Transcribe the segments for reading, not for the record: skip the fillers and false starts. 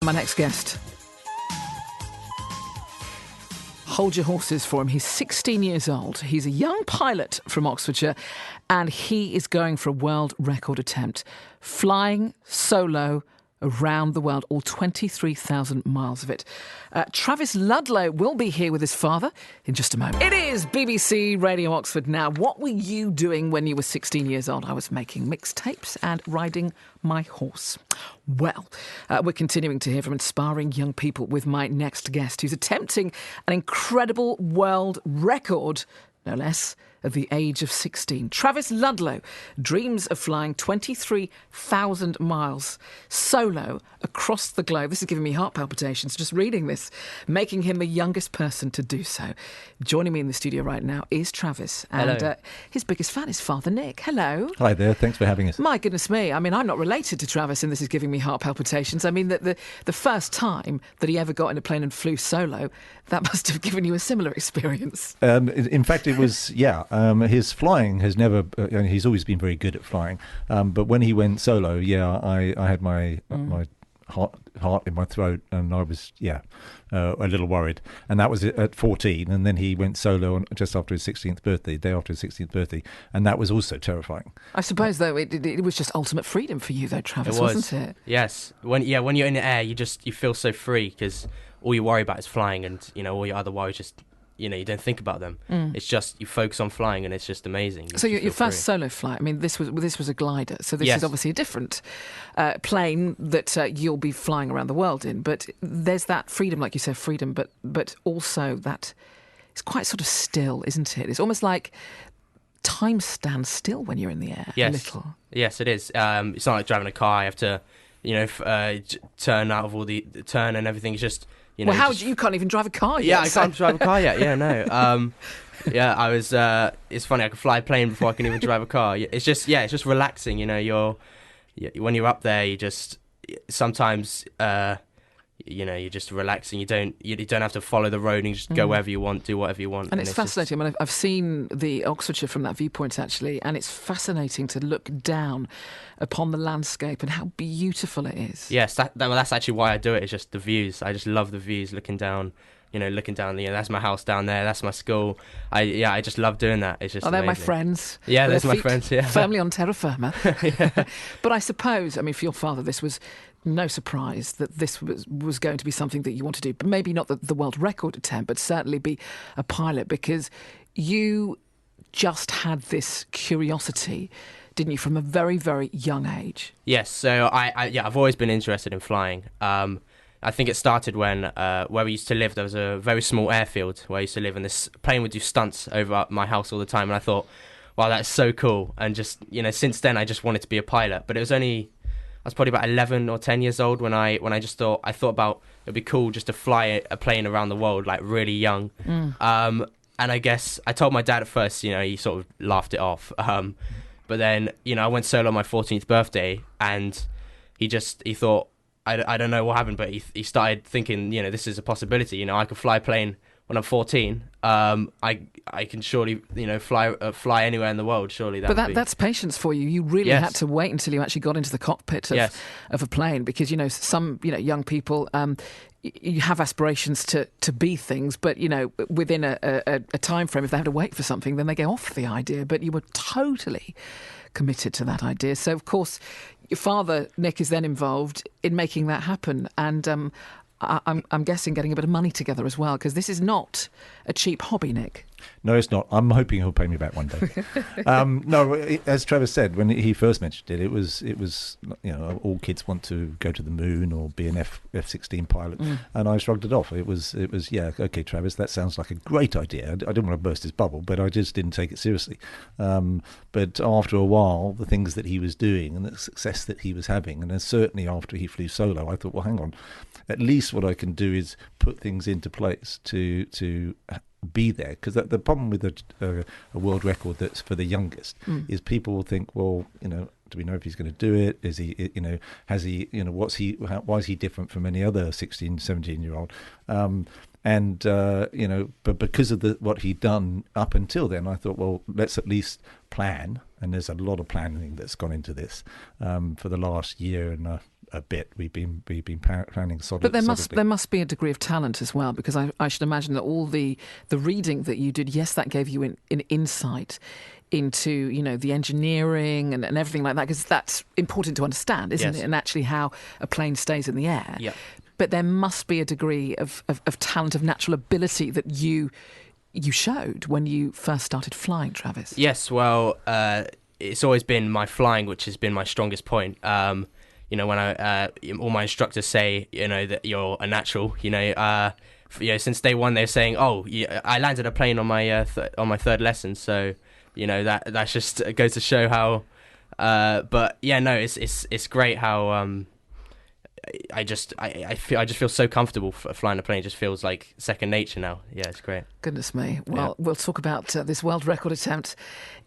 My next guest. Hold your horses for him. He's 16 years old. He's a young pilot from Oxfordshire, and he is going for a world record attempt, flying solo around the world, all 23,000 miles of it. Travis Ludlow will be here with his father in just a moment. It is BBC Radio Oxford now. What were you doing when you were 16 years old? I was making mixtapes and riding my horse. Well, we're continuing to hear from inspiring young people with my next guest, who's attempting an incredible world record, no less, at the age of 16. Travis Ludlow dreams of flying 23,000 miles solo across the globe. This is giving me heart palpitations just reading this, making him the youngest person to do so. Joining me in the studio right now is Travis. And his biggest fan is Father Nick. Hello. Hi there. Thanks for having us. My goodness me. I mean, I'm not related to Travis, and this is giving me heart palpitations. I mean, the first time that he ever got in a plane and flew solo, that must have given you a similar experience. In fact, it was, his flying has never, he's always been very good at flying. But when he went solo, I had my heart in my throat, and I was, a little worried. And that was at 14. And then he went solo just after his 16th birthday, day after his 16th birthday. And that was also terrifying. I suppose, though, it was just ultimate freedom for you, though, Travis, wasn't it? Yes. When you're in the air, you feel so free, because all you worry about is flying, and, all your other worries just, you don't think about them. It's just, you focus on flying, and it's just amazing. So your first solo flight, I mean, this was a glider, so this is obviously a different plane that you'll be flying around the world in, but there's that freedom, like you said, but also that it's quite sort of still, isn't it? It's almost like time stands still when you're in the air, a little. Yes, it is. It's not like driving a car. I have to, turn out of all the turn and everything. It's just... you can't even drive a car yet. Yeah, I can't drive a car yet. Yeah, no. I was. It's funny. I could fly a plane before I can even drive a car. It's just relaxing. When you're up there, you just sometimes. You're just relaxing. You don't have to follow the road, and you just go wherever you want, do whatever you want. And it's fascinating. I mean, I've seen the Oxfordshire from that viewpoint, actually, and it's fascinating to look down upon the landscape and how beautiful it is. Yes, that's actually why I do it. It's just the views. I just love the views, looking down. That's my house down there. That's my school. I just love doing that. It's just they're amazing. My friends. Yeah, there's my friends. Yeah, firmly on terra firma. But I suppose, I mean, for your father, this was no surprise that this was going to be something that you want to do. But maybe not the world record attempt, but certainly be a pilot, because you just had this curiosity, didn't you, from a very, very young age? Yes. So I've always been interested in flying. I think it started when where we used to live, there was a very small airfield where I used to live, and this plane would do stunts over my house all the time, and I thought, wow, that's so cool. And just, since then I just wanted to be a pilot. But I was probably about 11 or 10 years old when I thought about it'd be cool just to fly a plane around the world, like really young. And I guess I told my dad at first, he sort of laughed it off. But then, I went solo on my 14th birthday, and he thought, I don't know what happened, but he started thinking, this is a possibility. I could fly a plane when I'm 14. I can surely, fly anywhere in the world. Surely that's patience for you. You really had to wait until you actually got into the cockpit of a plane, because some young people. You have aspirations to be things, but within a time frame, if they have to wait for something, then they go off the idea. But you were totally committed to that idea. So of course, your father Nick is then involved in making that happen, and I'm guessing getting a bit of money together as well, because this is not a cheap hobby, Nick. No, it's not. I'm hoping he'll pay me back one day. No, as Travis said, when he first mentioned it, it was all kids want to go to the moon or be an F-16 pilot, and I shrugged it off. It was okay, Travis, that sounds like a great idea. I didn't want to burst his bubble, but I just didn't take it seriously. But after a while, the things that he was doing and the success that he was having, and then certainly after he flew solo, I thought, well, hang on, at least what I can do is put things into place to be there, because the problem with a world record that's for the youngest is people will think, well, do we know if he's going to do it? Is he, has he, why is he different from any other 16, 17-year-old? But because of what he'd done up until then, I thought, well, let's at least plan. And there's a lot of planning that's gone into this for the last year and a bit. We've been planning But there must be a degree of talent as well, because I should imagine that all the reading that you did, yes, that gave you an insight into the engineering and everything like that, because that's important to understand, isn't it? And actually how a plane stays in the air. Yeah. But there must be a degree of talent, of natural ability that you showed when you first started flying, Travis. Yes, well, it's always been my flying which has been my strongest point. When all my instructors say, that you're a natural, since day one they're saying, I landed a plane on my third lesson, so that's just goes to show how. It's great how. I just feel so comfortable flying a plane. It just feels like second nature now. Yeah, it's great. Goodness me. Well, We'll talk about this world record attempt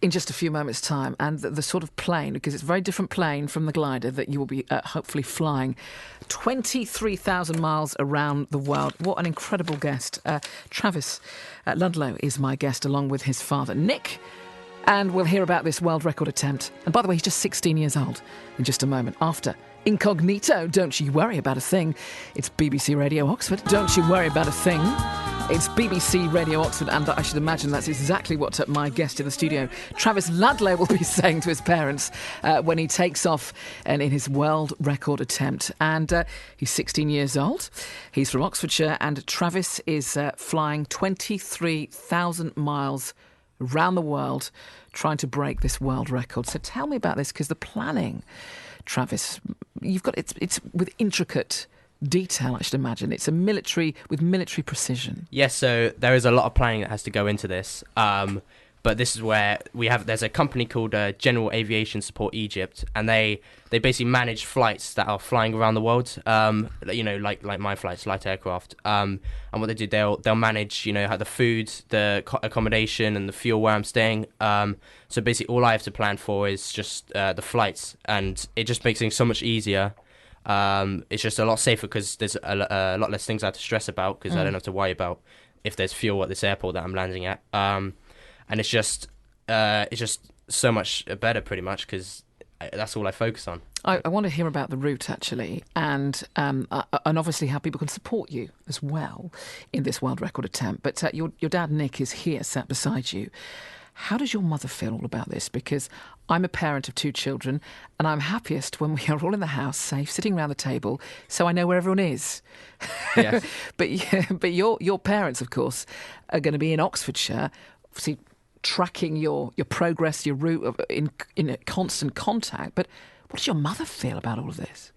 in just a few moments' time, and the sort of plane, because it's a very different plane from the glider that you will be hopefully flying 23,000 miles around the world. What an incredible guest. Travis Ludlow is my guest, along with his father, Nick. And we'll hear about this world record attempt. And by the way, he's just 16 years old in just a moment. After Incognito, Don't You Worry About a Thing. It's BBC Radio Oxford. Don't you worry about a thing. It's BBC Radio Oxford, and I should imagine that's exactly what my guest in the studio, Travis Ludlow, will be saying to his parents when he takes off and in his world record attempt. And he's 16 years old. He's from Oxfordshire, and Travis is flying 23,000 miles around the world trying to break this world record. So tell me about this, because the planning, Travis, you've got it's with intricate detail, I should imagine. It's with military precision. Yes, so there is a lot of planning that has to go into this. But this is where there's a company called General Aviation Support Egypt, and they basically manage flights that are flying around the world. Like my flights, light aircraft. And what they do, they'll manage, how the food, the accommodation, and the fuel where I'm staying. So basically, all I have to plan for is just the flights, and it just makes things so much easier. It's just a lot safer because there's a lot less things I have to stress about, because I don't have to worry about if there's fuel at this airport that I'm landing at. And it's just so much better, pretty much, because that's all I focus on. I want to hear about the route, actually, and obviously how people can support you as well in this world record attempt. But your dad, Nick, is here, sat beside you. How does your mother feel all about this? Because I'm a parent of 2 children, and I'm happiest when we are all in the house, safe, sitting around the table, so I know where everyone is. Yes. But your parents, of course, are going to be in Oxfordshire, obviously tracking your progress, your route in constant contact. But what does your mother feel about all of this?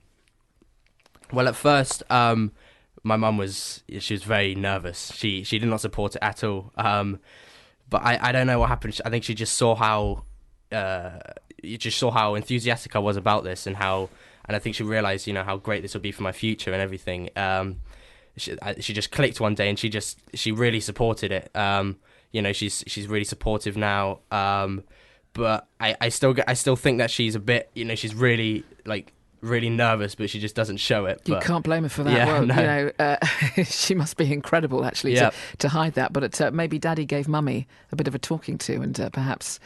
Well, at first, my mum was very nervous. She did not support it at all. But I don't know what happened. I think she just saw how enthusiastic I was about this, and I think she realised, how great this would be for my future and everything. She just clicked one day, and she really supported it. She's really supportive now. But I still think that she's a bit, she's really really nervous, but she just doesn't show it. You can't blame her for that. Yeah, well, no. She must be incredible, actually, to hide that. But maybe Daddy gave Mummy a bit of a talking to, and perhaps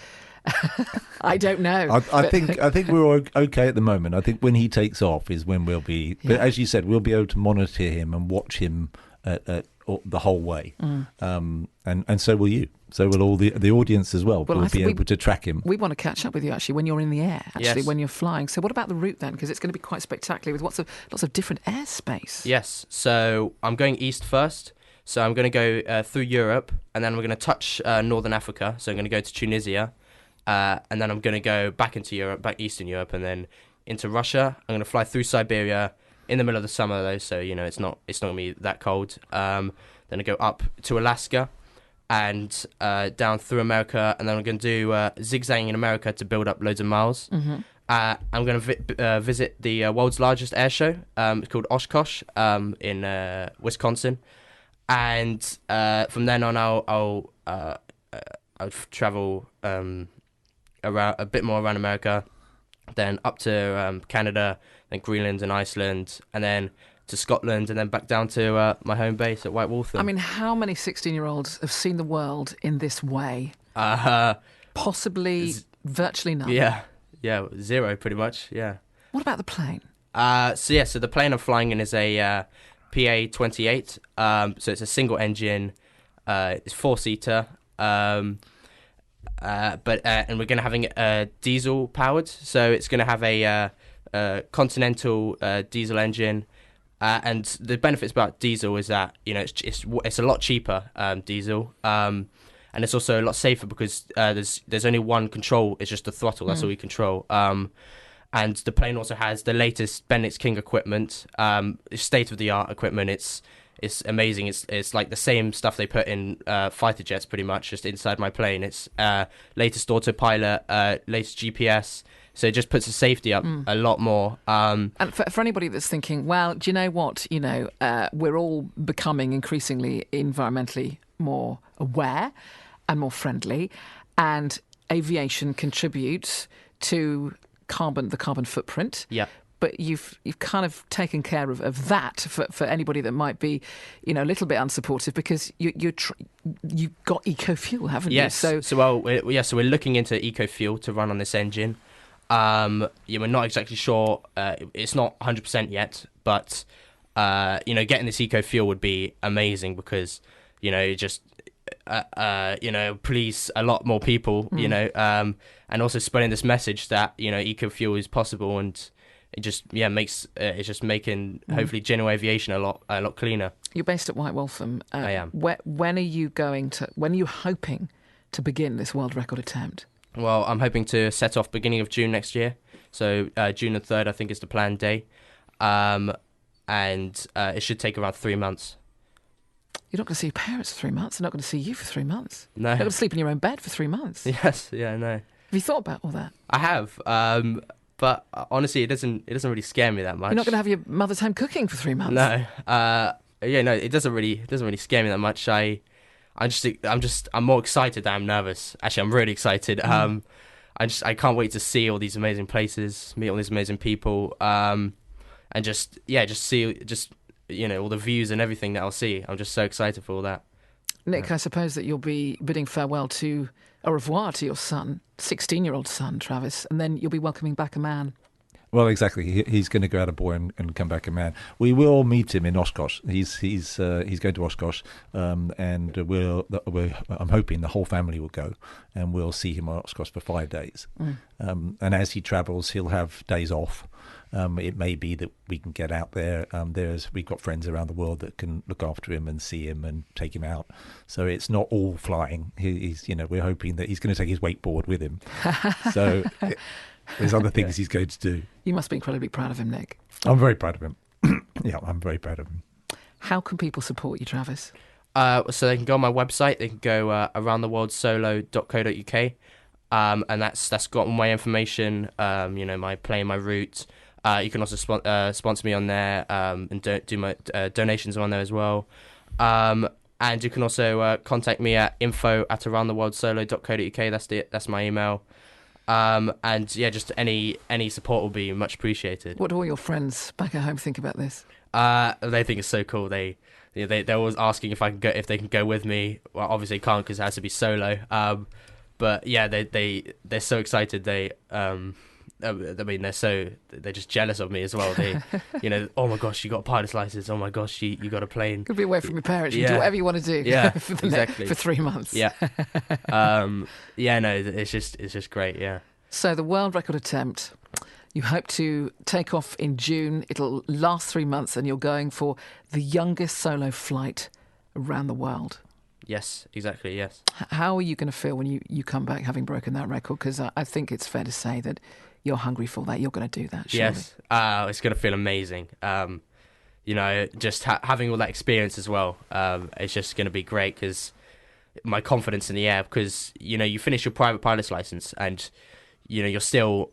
I don't know. I think we're okay at the moment. I think when he takes off is when we'll be. But as you said, we'll be able to monitor him and watch him the whole way, and so will you. So will all the audience as well. We'll be able to track him. We want to catch up with you, actually, when you're in the air, yes. When you're flying. So what about the route then? Because it's going to be quite spectacular with lots of different airspace. Yes. So I'm going east first. So I'm going to go through Europe, and then we're going to touch northern Africa. So I'm going to go to Tunisia, and then I'm going to go back into Europe, back Eastern Europe, and then into Russia. I'm going to fly through Siberia in the middle of the summer, though, so it's not going to be that cold. Then I go up to Alaska, and down through America, and then I'm going to do zigzagging in America to build up loads of miles. Mm-hmm. I'm going to visit the world's largest air show. It's called Oshkosh in Wisconsin, and from then on I'll travel around a bit more around America, then up to Canada, then Greenland and Iceland, and then to Scotland, and then back down to my home base at White Waltham. I mean, how many 16-year-olds have seen the world in this way? Possibly virtually none. Yeah, 0 pretty much, yeah. What about the plane? So the plane I'm flying in is a PA-28. So it's a single engine. It's 4-seater. And we're going to having it diesel powered. So it's going to have a Continental diesel engine. And the benefits about diesel is that it's a lot cheaper, diesel. And it's also a lot safer because there's only one control. It's just the throttle. That's all we control. And the plane also has the latest Bendix King equipment, state of the art equipment. It's amazing. It's like the same stuff they put in fighter jets, pretty much, just inside my plane. It's latest autopilot, latest GPS. So it just puts the safety up a lot more. And for anybody that's thinking, well, do you know what? We're all becoming increasingly environmentally more aware and more friendly, and aviation contributes to the carbon footprint. Yeah. But you've kind of taken care of that for anybody that might be, a little bit unsupportive, because you've got eco-fuel, haven't you? Yes. So we're looking into eco-fuel to run on this engine. We're not exactly sure. It's not 100% yet, but getting this eco-fuel would be amazing, because just please a lot more people, and also spreading this message that eco-fuel is possible, and it just makes it's just making hopefully general aviation a lot cleaner. You're based at White Waltham. I am. When are you hoping to begin this world record attempt? Well, I'm hoping to set off beginning of June next year. So June the 3rd, I think, is the planned day. And it should take around 3 months. You're not going to see your parents for 3 months. They're not going to see you for 3 months. No. You're not going to sleep in your own bed for 3 months. Yes, yeah, I know. Have you thought about all that? I have. But honestly, it doesn't really scare me that much. You're not going to have your mother's home cooking for 3 months. No. It doesn't really scare me that much. I'm more excited than I'm nervous. Actually, I'm really excited. I can't wait to see all these amazing places, meet all these amazing people, and just see all the views and everything that I'll see. I'm just so excited for all that. Nick, I suppose that you'll be bidding farewell to au revoir to your son, 16-year-old son, Travis, and then you'll be welcoming back a man. Well, exactly. He's going to go out a boy and come back a man. We will meet him in Oshkosh. He's going to Oshkosh, and I'm hoping the whole family will go, and we'll see him at Oshkosh for 5 days. And as he travels, he'll have days off. It may be that we can get out there. We've got friends around the world that can look after him and see him and take him out. So it's not all flying. We're hoping that he's going to take his wakeboard with him. So. There's other things he's going to do. You must be incredibly proud of him, Nick. I'm very proud of him. Yeah, I'm very proud of him. How can people support you, Travis? So they can go on my website. They can go aroundtheworldsolo.co.uk, and that's got all my information. My plane, my route. You can also sponsor me on there, and do my donations on there as well. And you can also contact me at info@aroundtheworldsolo.co.uk. That's my email. Just any support will be much appreciated. What do all your friends back at home think about this? They think it's so cool. They're always asking if they can go with me. Well, obviously can't because it has to be solo. But yeah, they're so excited. They're just jealous of me as well. They, oh my gosh, you got a pilot's license. Oh my gosh, you got a plane. Could be away from your parents. You can do whatever you want to do. Yeah, for 3 months. Yeah. It's just great. Yeah. So the world record attempt, you hope to take off in June. It'll last 3 months, and you're going for the youngest solo flight around the world. Yes, exactly. Yes. How are you going to feel when you come back having broken that record? Because I think it's fair to say that you're hungry for that. You're going to do that, surely. Yes. It's going to feel amazing. Just having all that experience as well. It's just going to be great because my confidence in the air. Because you finish your private pilot's license and you're still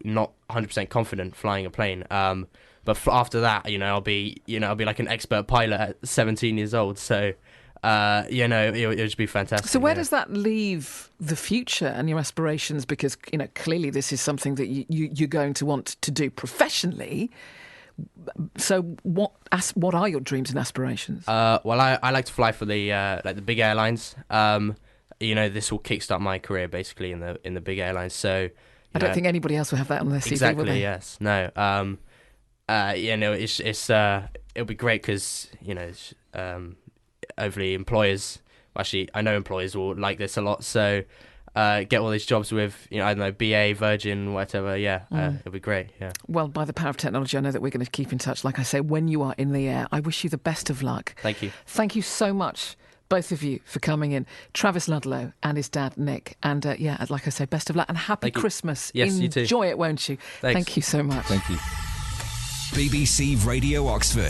not 100% confident flying a plane. But after that, I'll be like an expert pilot at 17 years old. So. It'll just be fantastic. So where does that leave the future and your aspirations? Because, clearly this is something that you're going to want to do professionally. So what are your dreams and aspirations? Well, I like to fly for the big airlines. This will kickstart my career basically in the big airlines. So I don't think anybody else will have that on their CV, exactly, will they? Yes. No. It'll be great because hopefully employers. Actually, I know employers will like this a lot. So get all these jobs with I don't know, BA, Virgin, whatever. Yeah, it'll be great. Yeah. Well, by the power of technology, I know that we're going to keep in touch. Like I say, when you are in the air, I wish you the best of luck. Thank you. Thank you so much, both of you, for coming in. Travis Ludlow and his dad, Nick. And like I say, best of luck and happy Christmas. Yes, you too. Enjoy it, won't you? Thanks. Thank you so much. Thank you. BBC Radio Oxford.